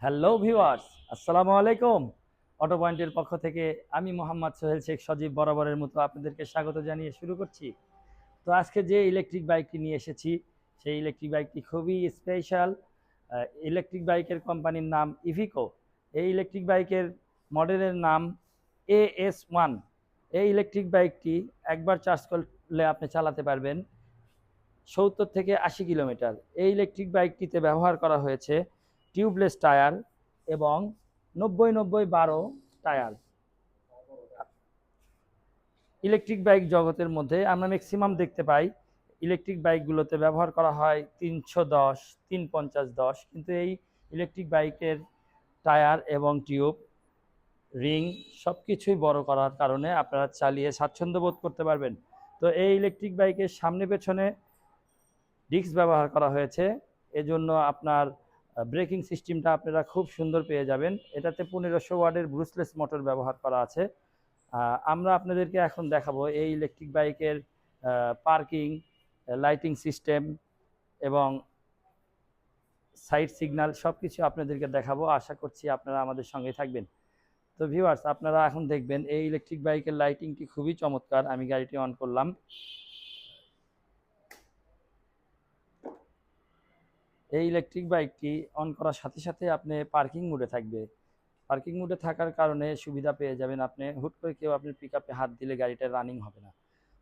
Hello viewers, আসসালামু আলাইকুম। Auto পয়েন্টের পক্ষ থেকে আমি মোহাম্মদ সোহেল শেখ সজীব বরাবরের মতো আপনাদেরকে স্বাগত জানিয়ে শুরু করছি। তো আজকে যে ইলেকট্রিক বাইকটি নিয়ে এসেছি, সেই ইলেকট্রিক বাইকটি খুবই স্পেশাল। ইলেকট্রিক বাইকের কোম্পানির নাম ইভিকো। এই ইলেকট্রিক বাইকের মডেলের নাম AS1। এই ইলেকট্রিক বাইকটি একবার চার্জ করলে আপনি চালাতে পারবেন 70 থেকে 80 কিলোমিটার। এই ইলেকট্রিক বাইকটিতে ব্যবহার করা হয়েছে টিউবলেস টায়ার এবং 90-90-12 টায়ার। ইলেকট্রিক বাইক জগতের মধ্যে আমরা ম্যাক্সিমাম দেখতে পাই ইলেকট্রিক বাইকগুলোতে ব্যবহার করা হয় 310, 350-10, কিন্তু এই ইলেকট্রিক বাইকের টায়ার এবং টিউব, রিং সব কিছুই বড় করার কারণে আপনারা চালিয়ে স্বাচ্ছন্দ্য বোধ করতে পারবেন। তো এই ইলেকট্রিক বাইকের সামনে পেছনে ডিস্ক ব্যবহার করা হয়েছে, এজন্য আপনার ব্রেকিং সিস্টেমটা আপনারা খুব সুন্দর পেয়ে যাবেন। এটাতে 1500 ওয়াটের ব্রুসলেস মোটর ব্যবহার করা আছে। আমরা আপনাদেরকে এখন দেখাবো এই ইলেকট্রিক বাইকের পার্কিং, লাইটিং সিস্টেম এবং সাইড সিগন্যাল সব কিছু আপনাদেরকে দেখাবো। আশা করছি আপনারা আমাদের সঙ্গে থাকবেন। তো ভিউয়ার্স, আপনারা এখন দেখবেন এই ইলেকট্রিক বাইকের লাইটিংটি খুবই চমৎকার। আমি গাড়িটি অন করলাম। এই ইলেকট্রিক বাইকটি অন করার সাথে সাথে আপনি পার্কিং মোডে থাকবে। পার্কিং মোডে থাকার কারণে সুবিধা পেয়ে যাবেন আপনি। হুট করে কেউ আপনার পিকআপে হাত দিলে গাড়িটা রানিং হবে না।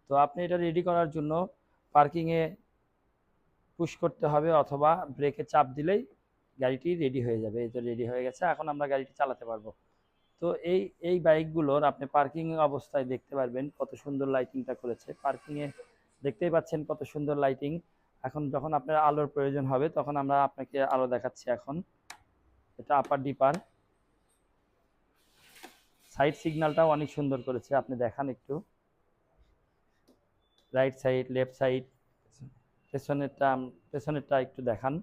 তো আপনি এটা রেডি করার জন্য পার্কিংয়ে পুশ করতে হবে অথবা ব্রেকে চাপ দিলেই গাড়িটি রেডি হয়ে যাবে। এই তো রেডি হয়ে গেছে, এখন আমরা গাড়িটি চালাতে পারবো। তো এই বাইকগুলোর আপনি পার্কিং অবস্থায় দেখতে পারবেন কত সুন্দর লাইটিংটা করেছে। পার্কিংয়ে দেখতেই পাচ্ছেন কত সুন্দর লাইটিং। এখন যখন আপনার আলোর প্রয়োজন হবে তখন আমরা আপনাকে আলো দেখাচ্ছি। এখন এটা আপার ডিপার, সাইড সিগন্যালটাও অনেক সুন্দর করেছে, আপনি দেখান একটু। রাইট সাইড, লেফট সাইড, পেছনেরটা একটু দেখান।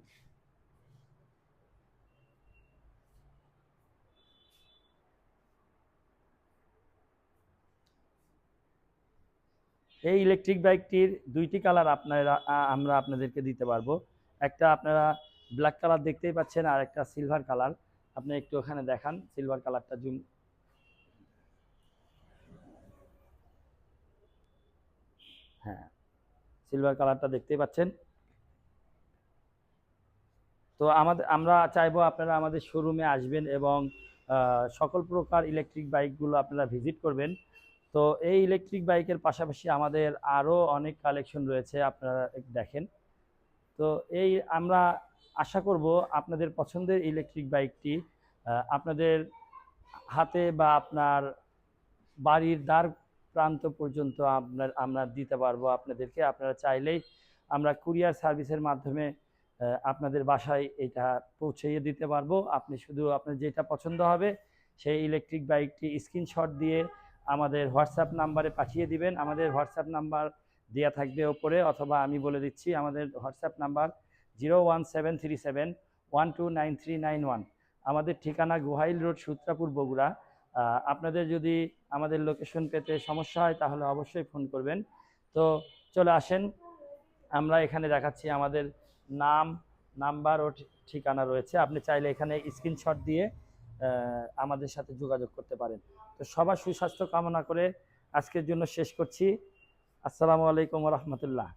এই ইলেকট্রিক বাইকটির দুইটি কালার আমরা আপনাদেরকে দিতে পারবো। একটা আপনারা ব্ল্যাক কালার দেখতেই পাচ্ছেন, আর একটা সিলভার কালার। আপনি একটু ওখানে দেখান সিলভার কালারটা জুম। হ্যাঁ, সিলভার কালারটা দেখতেই পাচ্ছেন। তো আমরা চাইবো আপনারা আমাদের শোরুমে আসবেন এবং সকল প্রকার ইলেকট্রিক বাইকগুলো আপনারা ভিজিট করবেন। তো এই ইলেকট্রিক বাইকের পাশাপাশি আমাদের আরও অনেক কালেকশন রয়েছে, আপনারা দেখেন। তো আমরা আশা করব আপনাদের পছন্দের ইলেকট্রিক বাইকটি আপনাদের হাতে বা আপনার বাড়ির দ্বার প্রান্ত পর্যন্ত আমরা দিতে পারবো আপনাদেরকে। আপনারা চাইলেই আমরা কুরিয়ার সার্ভিসের মাধ্যমে আপনাদের বাসায় এটা পৌঁছিয়ে দিতে পারবো। আপনি শুধু আপনার যেটা পছন্দ হবে সেই ইলেকট্রিক বাইকটি স্ক্রিনশট দিয়ে আমাদের হোয়াটসঅ্যাপ নাম্বারে পাঠিয়ে দিবেন। আমাদের হোয়াটসঅ্যাপ নাম্বার দেওয়া থাকবে ওপরে, অথবা আমি বলে দিচ্ছি আমাদের হোয়াটসঅ্যাপ নাম্বার 01737129391। আমাদের ঠিকানা গোহাইল রোড, সূত্রাপুর, বগুড়া। আপনাদের যদি আমাদের লোকেশন পেতে সমস্যা হয় তাহলে অবশ্যই ফোন করবেন। তো চলে আসেন, আমরা এখানে দেখাচ্ছি আমাদের নাম, নাম্বার ও ঠিকানা রয়েছে। আপনি চাইলে এখানে স্ক্রিনশট দিয়ে আমাদের সাথে যোগাযোগ করতে পারেন। তো সবার সুস্বাস্থ্য কামনা করে আজকের জন্য শেষ করছি। আসসালামু আলাইকুম ওয়া রাহমাতুল্লাহ।